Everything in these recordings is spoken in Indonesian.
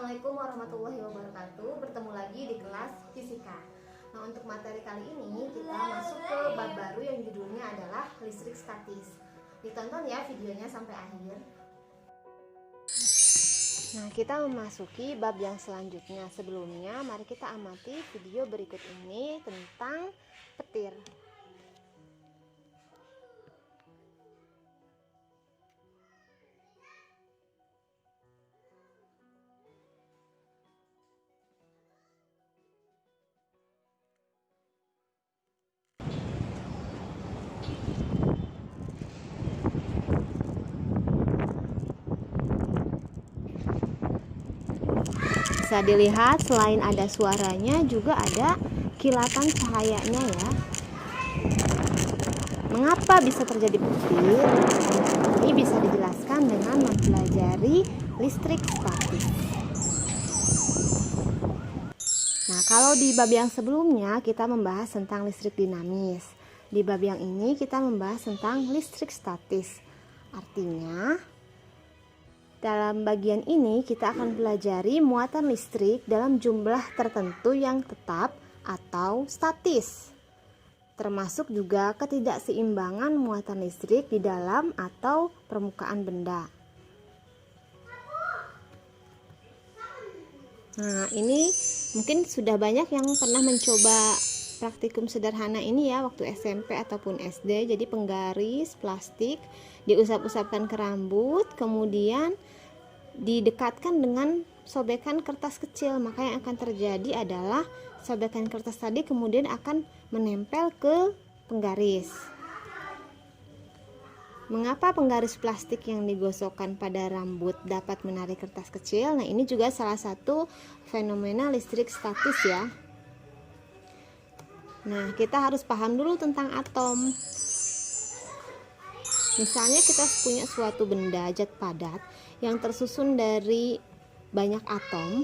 Assalamualaikum warahmatullahi wabarakatuh. Bertemu lagi di kelas fisika. Nah, untuk materi kali ini kita masuk ke bab baru yang judulnya adalah listrik statis. Ditonton ya videonya sampai akhir. Nah, kita memasuki bab yang selanjutnya. Sebelumnya, mari kita amati video berikut ini tentang petir. Bisa dilihat selain ada suaranya juga ada kilatan cahayanya ya. Mengapa bisa terjadi petir? Ini bisa dijelaskan dengan mempelajari listrik statis. Nah, kalau di bab yang sebelumnya kita membahas tentang listrik dinamis. Di bab yang ini kita membahas tentang listrik statis. Artinya dalam bagian ini kita akan pelajari muatan listrik dalam jumlah tertentu yang tetap atau statis. Termasuk juga ketidakseimbangan muatan listrik di dalam atau permukaan benda. Nah, ini mungkin sudah banyak yang pernah mencoba praktikum sederhana ini ya waktu SMP ataupun SD. Jadi penggaris plastik diusap-usapkan ke rambut, kemudian didekatkan dengan sobekan kertas kecil. Maka yang akan terjadi adalah sobekan kertas tadi kemudian akan menempel ke penggaris. Mengapa penggaris plastik yang digosokkan pada rambut dapat menarik kertas kecil? Nah, ini juga salah satu fenomena listrik statis ya. Nah, kita harus paham dulu tentang atom. Misalnya kita punya suatu benda zat padat yang tersusun dari banyak atom.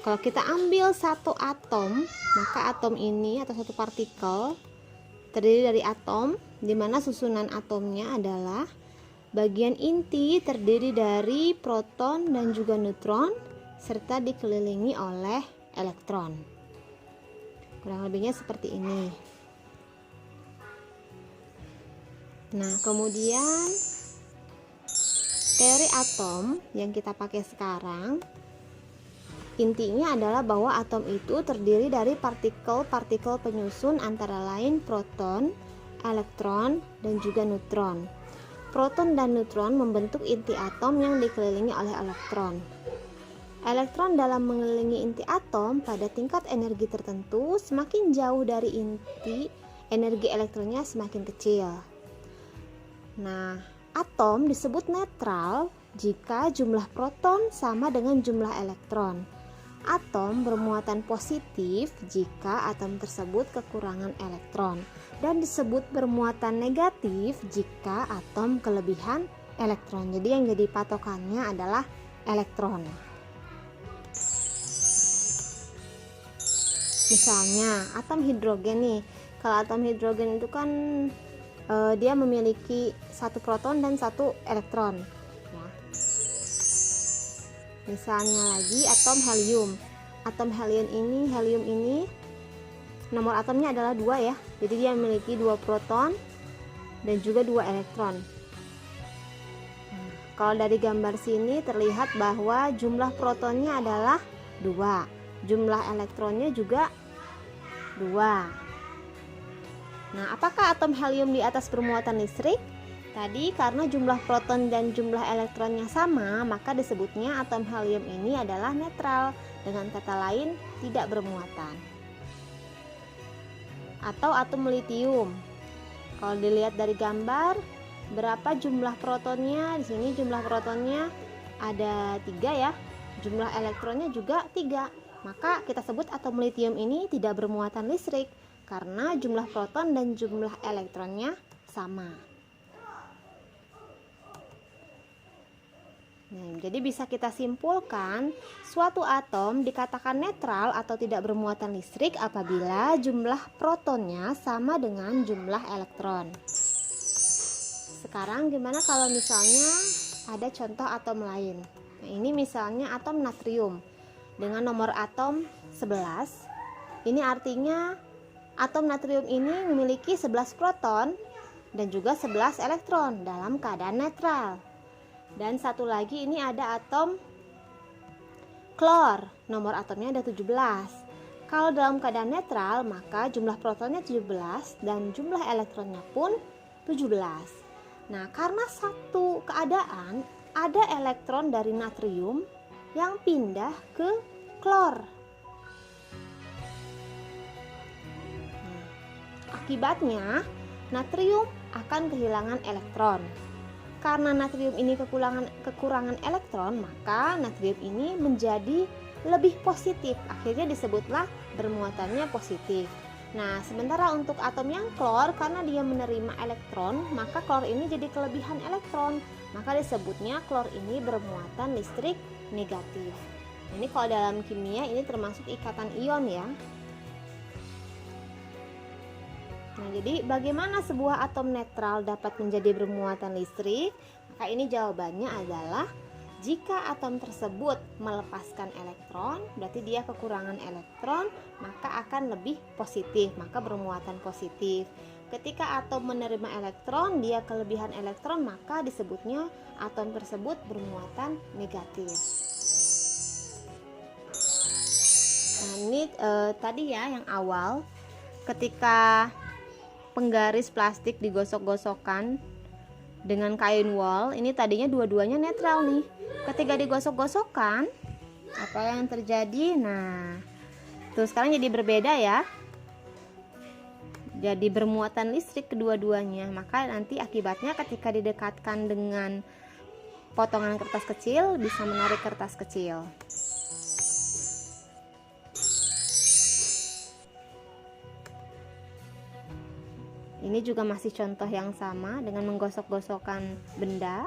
Kalau kita ambil satu atom, maka atom ini atau satu partikel terdiri dari atom, di mana susunan atomnya adalah bagian inti terdiri dari proton dan juga neutron, serta dikelilingi oleh elektron. Kurang lebihnya seperti ini. Nah, kemudian teori atom yang kita pakai sekarang, intinya adalah bahwa atom itu terdiri dari partikel-partikel penyusun antara lain proton, elektron, dan juga neutron. Proton dan neutron membentuk inti atom yang dikelilingi oleh elektron. Elektron dalam mengelilingi inti atom pada tingkat energi tertentu, semakin jauh dari inti, energi elektronnya semakin kecil. Nah, atom disebut netral jika jumlah proton sama dengan jumlah elektron. Atom bermuatan positif jika atom tersebut kekurangan elektron, dan disebut bermuatan negatif jika atom kelebihan elektron. Jadi yang jadi patokannya adalah elektron. Misalnya atom hidrogen nih. Kalau atom hidrogen itu kan dia memiliki satu proton dan satu elektron ya. Misalnya lagi atom helium. Atom helium ini nomor atomnya adalah 2 ya. Jadi dia memiliki 2 proton dan juga 2 elektron. Kalau dari gambar sini terlihat bahwa jumlah protonnya adalah 2, jumlah elektronnya juga 2. Nah, apakah atom helium di atas bermuatan listrik? Tadi karena jumlah proton dan jumlah elektronnya sama, maka disebutnya atom helium ini adalah netral. Dengan kata lain, tidak bermuatan. Atau atom litium. Kalau dilihat dari gambar, berapa jumlah protonnya? Di sini jumlah protonnya ada 3 ya. Jumlah elektronnya juga 3. Maka kita sebut atom litium ini tidak bermuatan listrik karena jumlah proton dan jumlah elektronnya sama. Nah, jadi bisa kita simpulkan suatu atom dikatakan netral atau tidak bermuatan listrik apabila jumlah protonnya sama dengan jumlah elektron. Sekarang gimana kalau misalnya ada contoh atom lain. Nah, ini misalnya atom natrium dengan nomor atom 11. Ini artinya atom natrium ini memiliki 11 proton dan juga 11 elektron dalam keadaan netral. Dan satu lagi ini ada atom klor, nomor atomnya ada 17. Kalau dalam keadaan netral, maka jumlah protonnya 17 dan jumlah elektronnya pun 17. Nah, karena satu keadaan ada elektron dari natrium yang pindah ke klor. Nah, akibatnya natrium akan kehilangan elektron. Karena natrium ini kekurangan elektron, maka natrium ini menjadi lebih positif. Akhirnya disebutlah bermuatannya positif. Nah, sementara untuk atom yang klor, karena dia menerima elektron, maka klor ini jadi kelebihan elektron. Maka disebutnya klor ini bermuatan listrik negatif. Ini kalau dalam kimia ini termasuk ikatan ion ya. Nah, jadi bagaimana sebuah atom netral dapat menjadi bermuatan listrik? Maka ini jawabannya adalah jika atom tersebut melepaskan elektron, berarti dia kekurangan elektron, maka akan lebih positif, maka bermuatan positif. Ketika atom menerima elektron, dia kelebihan elektron, maka disebutnya atom tersebut bermuatan negatif. Nah, ini tadi ya yang awal, ketika penggaris plastik digosok-gosokkan dengan kain wol, ini tadinya dua-duanya netral nih. Ketika digosok-gosokkan, apa yang terjadi? Nah, tuh sekarang jadi berbeda ya. Jadi bermuatan listrik kedua-duanya. Maka nanti akibatnya ketika didekatkan dengan potongan kertas kecil, bisa menarik kertas kecil. Ini juga masih contoh yang sama dengan menggosok-gosokkan benda.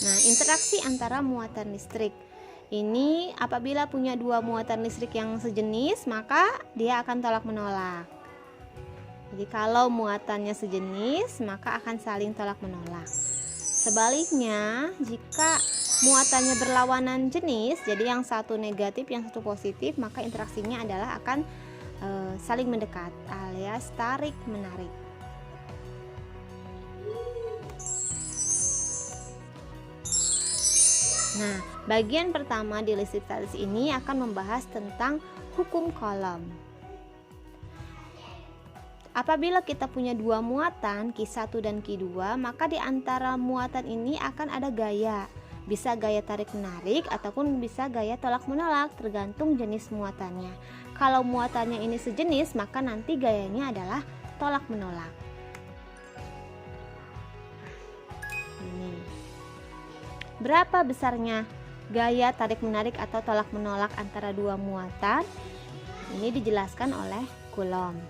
Nah, interaksi antara muatan listrik ini apabila punya dua muatan listrik yang sejenis, maka dia akan tolak menolak. Jadi kalau muatannya sejenis, maka akan saling tolak menolak. Sebaliknya, jika muatannya berlawanan jenis, jadi yang satu negatif, yang satu positif, maka interaksinya adalah akan saling mendekat alias tarik menarik. Nah, bagian pertama di listrik statis ini akan membahas tentang hukum Coulomb. Apabila kita punya dua muatan, Q1 dan Q2, maka di antara muatan ini akan ada gaya. Bisa gaya tarik-menarik ataupun bisa gaya tolak-menolak, tergantung jenis muatannya. Kalau muatannya ini sejenis, maka nanti gayanya adalah tolak-menolak. Ini. Berapa besarnya gaya tarik-menarik atau tolak-menolak antara dua muatan? Ini dijelaskan oleh Coulomb.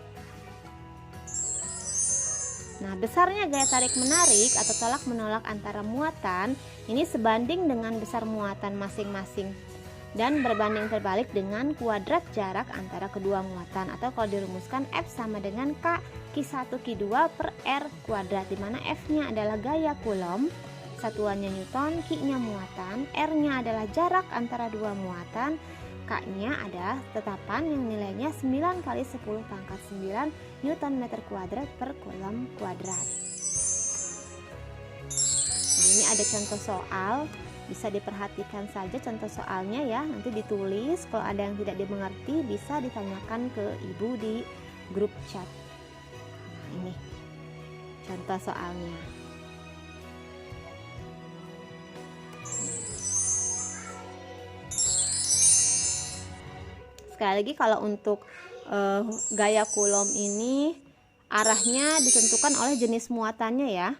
Nah, besarnya gaya tarik-menarik atau tolak-menolak antara muatan ini sebanding dengan besar muatan masing-masing dan berbanding terbalik dengan kuadrat jarak antara kedua muatan, atau kalau dirumuskan F sama dengan K Q1 Q2 per R kuadrat, di mana F-nya adalah gaya Coulomb, satuannya Newton, Q-nya muatan, R-nya adalah jarak antara dua muatan, K-nya adalah tetapan yang nilainya 9 kali 10 pangkat 9 Newton meter kuadrat per Coulomb kuadrat. Nah, ini ada contoh soal, bisa diperhatikan saja contoh soalnya ya, nanti ditulis. Kalau ada yang tidak dimengerti bisa ditanyakan ke ibu di grup chat. Nah, ini contoh soalnya. Sekali lagi, kalau untuk gaya Coulomb ini arahnya ditentukan oleh jenis muatannya ya.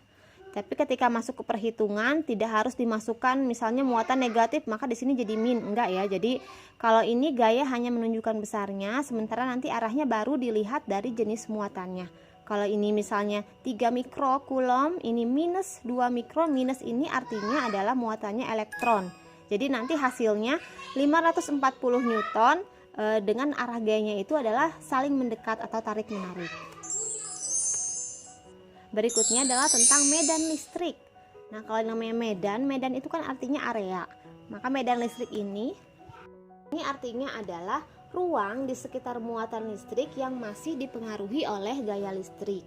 Tapi ketika masuk ke perhitungan tidak harus dimasukkan misalnya muatan negatif maka di sini jadi min, enggak ya. Jadi kalau ini gaya hanya menunjukkan besarnya, sementara nanti arahnya baru dilihat dari jenis muatannya. Kalau ini misalnya 3 mikro Coulomb, ini minus 2 mikro, minus ini artinya adalah muatannya elektron. Jadi nanti hasilnya 540 Newton dengan arah gayanya itu adalah saling mendekat atau tarik menarik. Berikutnya adalah tentang medan listrik. Nah, kalau namanya medan itu kan artinya area. Maka medan listrik ini artinya adalah ruang di sekitar muatan listrik yang masih dipengaruhi oleh gaya listrik.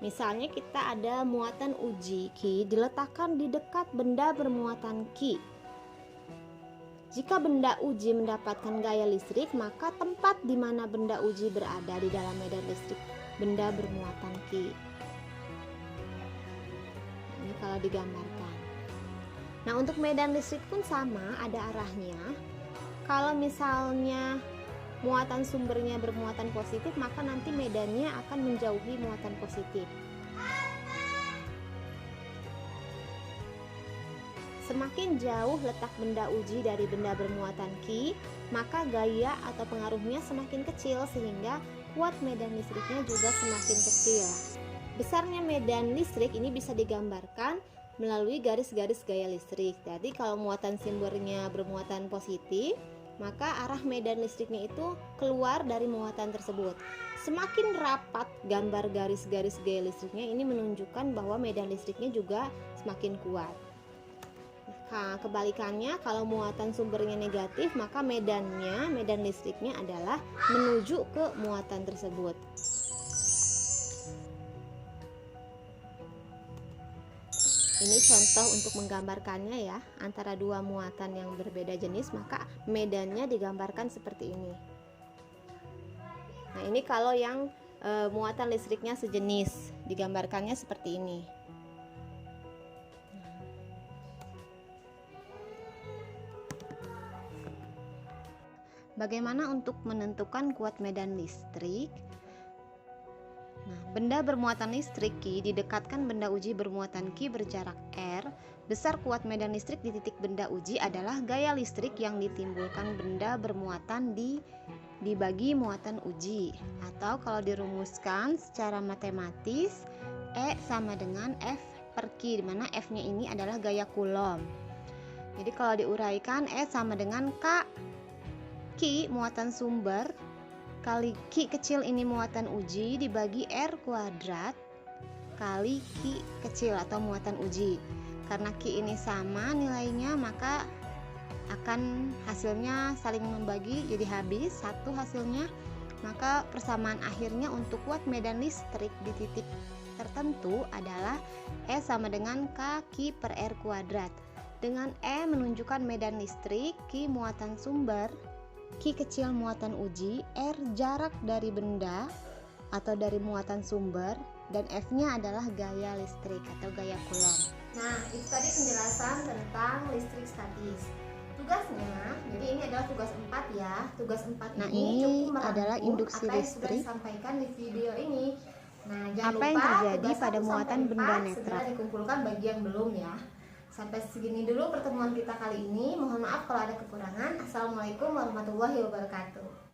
Misalnya kita ada muatan uji Q diletakkan di dekat benda bermuatan Q. Jika benda uji mendapatkan gaya listrik, maka tempat di mana benda uji berada di dalam medan listrik benda bermuatan Q. Ini kalau digambarkan. Nah, untuk medan listrik pun sama, ada arahnya. Kalau misalnya muatan sumbernya bermuatan positif, maka nanti medannya akan menjauhi muatan positif. Semakin jauh letak benda uji dari benda bermuatan Q, maka gaya atau pengaruhnya semakin kecil sehingga kuat medan listriknya juga semakin kecil. Besarnya medan listrik ini bisa digambarkan melalui garis-garis gaya listrik. Jadi kalau muatan sumbernya bermuatan positif, maka arah medan listriknya itu keluar dari muatan tersebut. Semakin rapat gambar garis-garis gaya listriknya, ini menunjukkan bahwa medan listriknya juga semakin kuat. Nah, kebalikannya, kalau muatan sumbernya negatif, maka medan listriknya adalah menuju ke muatan tersebut. Ini contoh untuk menggambarkannya ya, antara dua muatan yang berbeda jenis, maka medannya digambarkan seperti ini. Nah, ini kalau yang muatan listriknya sejenis, digambarkannya seperti ini. Bagaimana untuk menentukan kuat medan listrik? Nah, benda bermuatan listrik Q didekatkan benda uji bermuatan Q berjarak R. Besar kuat medan listrik di titik benda uji adalah gaya listrik yang ditimbulkan benda bermuatan dibagi muatan uji. Atau kalau dirumuskan secara matematis, E sama dengan F per Q, di mana F-nya ini adalah gaya Coulomb. Jadi kalau diuraikan, E sama dengan K Q muatan sumber kali Q kecil ini muatan uji dibagi R kuadrat kali Q kecil atau muatan uji. Karena Q ini sama nilainya, maka akan hasilnya saling membagi, jadi habis satu hasilnya. Maka persamaan akhirnya untuk kuat medan listrik di titik tertentu adalah E sama dengan K Q per R kuadrat. Dengan E menunjukkan medan listrik, Q muatan sumber, Q kecil muatan uji, R jarak dari benda atau dari muatan sumber, dan F-nya adalah gaya listrik atau gaya Coulomb. Nah, itu tadi penjelasan tentang listrik statis. Tugasnya, jadi ini adalah tugas 4 ya. Tugas 4 ini cukup adalah induksi apa listrik yang sudah disampaikan di video ini. Nah, jangan apa lupa yang terjadi pada muatan benda netral. Segera dikumpulkan bagi yang belum ya. Sampai segini dulu pertemuan kita kali ini. Mohon maaf kalau ada kekurangan. Assalamualaikum warahmatullahi wabarakatuh.